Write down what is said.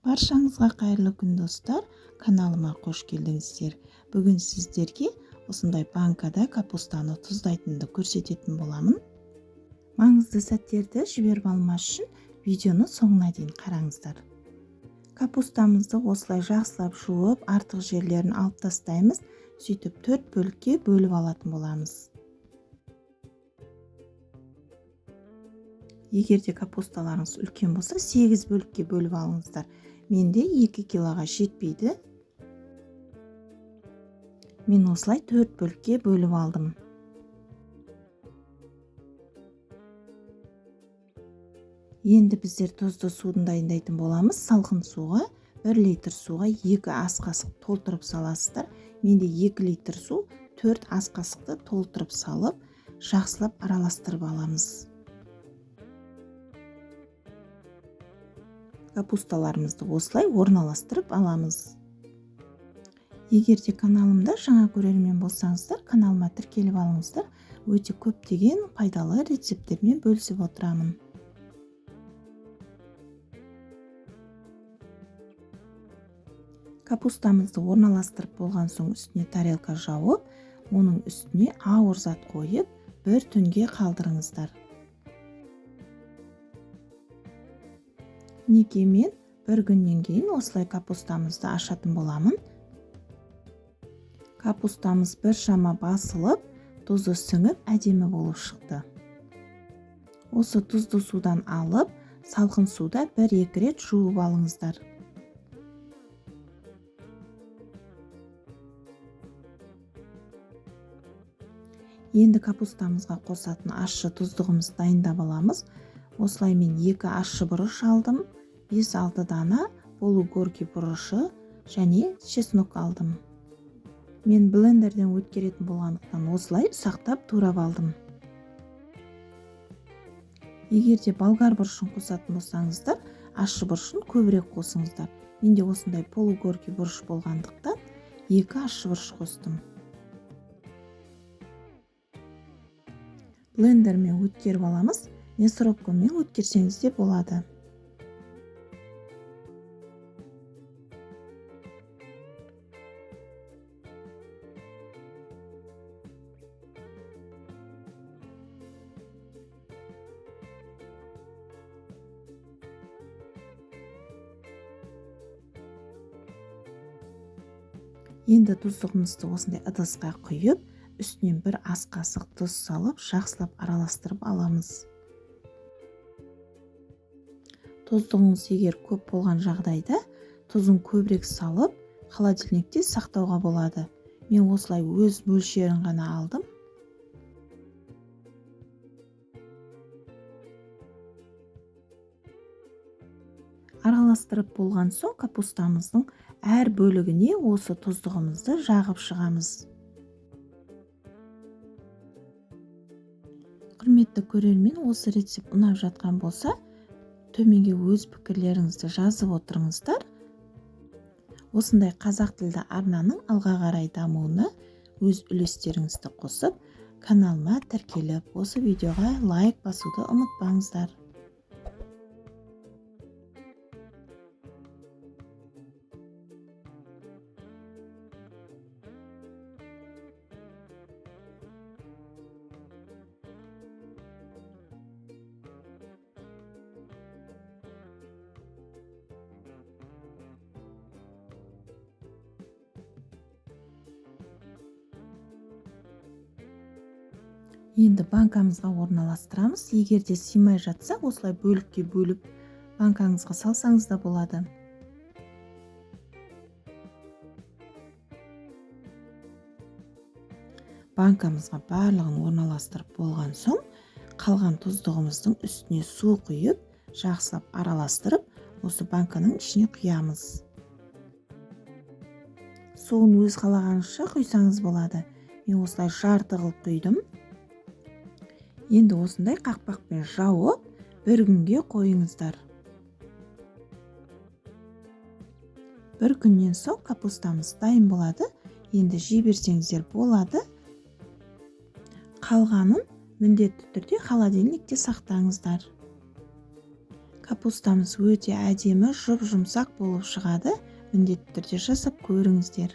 Баршаңызға қайырлы күн достар, каналыма қош келдіңіздер. Бүгін сіздерге осындай банкада капустаны тұздайтынды көрсететін боламын. Маңызды сәттерді жіберіп алмас үшін видеоны соңына дейін қараңыздар. Капустамызды осылай жақсылап жуып, артық жерлерін алып тастаймыз. Сөйтіп 4 бөлікке бөліп алатын боламыз. Егер де капусталарыңыз үлкен болса, 8 бөлікке бөліп алыңыздар. Менде 2 килоға жетпейді. Мен осылай 4 бөлікке бөліп алдым. Енді біздер тұзды судың дайындайтын боламыз. Салқын суға 1 литр суға 2 ас қасық толтырып саласыздар. Менде 2 литр су 4 ас қасықты толтырып салып, жақсылап араластырып аламыз. Капусталарымызды осылай орналастырып аламыз. Егер де каналымда жаңа көрермен болсаңыздар, каналыма тіркеліп алыңыздар. Өте көптеген пайдалы рецепттермен бөлісіп отырамын. Капустамызды орналастырып болған соң үстіне тарелка жауып, оның үстіне ауыр зат қойып, бір түнге қалдырыңыздар. Неге мен бір күннен кейін осылай капустамызды ашатын боламын. Капустамыз бір шама басылып, тұзы сіңіп, әдемі болып шықты. Осы тұзды судан алып, салқын суда 1-2 рет жуып алыңыздар. Енді капустамызға қосатын ащы тұздығымыз дайындап аламыз. Осылай мен 2 ащы бұрыш алдым, 5-6 дана полугорки бұрышы және чеснок алдым. Мен блендерден өткеретін болғандықтан осылай ұсақтап турап алдым. Егер де болгар бұрышын қосатын болсаңыздар, ащы бұрышын көбірек қосыңыздар. Менде осындай полугорки бұрыш болғандықтан 2 ащы бұрыш қостым. Блендермен өткеріп аламыз. Мясорубкамен өткерсеңіз де болады. Енді тұздығымызды осындай ыдысқа құйып, үстінен 1 ас қасық тұз салып, жақсылап араластырып аламыз. Тұздығыңыз егер көп болған жағдайда, тұзын көбірек салып, холодильникте сақтауға болады. Мен осылай өз мөлшерін ғана алдым. Араластырып болған соң капустамыздың әр бөлігіне осы тұздығымызды жағып шығамыз. Құрметті көрермен, осы рецепт ұнап жатқан болса, төменге өз пікірлеріңізді жазып отырыңыздар. Осындай қазақ тілді арнаның алға қарай дамуына өз үлестеріңізді қосып, каналыма тіркеліп, осы видеоға лайк басуды ұмытпаңыздар. Енді банкамызға орналастырамыз. Егер де сыймай жатса, осылай бөлікке бөліп банкаңызға салсаңыз да болады. Банкамызға барлығын орналастырып болған соң, қалған тұздығымыздың үстіне су құйып, жақсылап араластырып, осы банканың ішіне құямыз. Суын өз қалағаныңызша құйсаңыз болады. Мен осылай жарты қылып құйдым. Енді осындай қақпақпен жауып, 1 күнге қойыңыздар. 1 күннен соң капустамыз дайын болады. Енді жіберсеңіздер болады. Қалғанын міндетті түрде холодильникте сақтаңыздар. капустамыз өте әдемі, жұп-жұмсақ болып шығады. Міндетті түрде жасап көріңіздер.